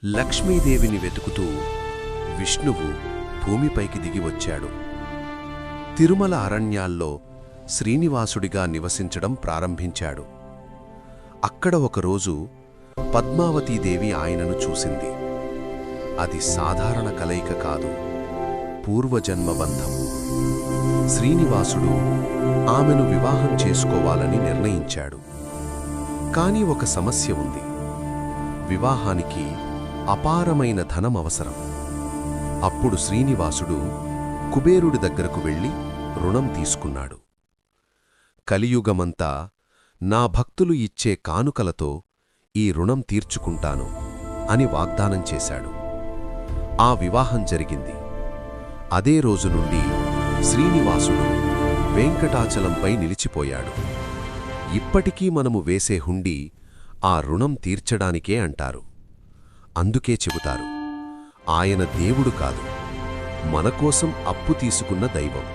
లక్ష్మీదేవిని వెతుకుతూ విష్ణువు భూమిపైకి దిగి వచ్చాడు. తిరుమల అరణ్యాల్లో శ్రీనివాసుడిగా నివసించడం ప్రారంభించాడు. అక్కడ ఒకరోజు పద్మావతీదేవి ఆయనను చూసింది. అది సాధారణ కలయిక కాదు, పూర్వజన్మ బంధం. శ్రీనివాసుడు ఆమెను వివాహం చేసుకోవాలని నిర్ణయించాడు. కాని ఒక సమస్య ఉంది. వివాహానికి అపారమైన ధనం అవసరం. అప్పుడు శ్రీనివాసుడు కుబేరుడి దగ్గరకు వెళ్ళి రుణం తీసుకున్నాడు. కలియుగమంతా నా భక్తులు ఇచ్చే కానుకలతో ఈ రుణం తీర్చుకుంటాను అని వాగ్దానం చేశాడు. ఆ వివాహం జరిగింది. అదే రోజు నుండి శ్రీనివాసుడు వెంకటాచలంపై నిలిచిపోయాడు. ఇప్పటికీ మనము వేసే హుండీ ఆ రుణం తీర్చడానికే అంటారు. అందుకే చెబుతారు, ఆయన దేవుడు కాదు, మనకోసం అప్పు తీసుకున్న దైవం.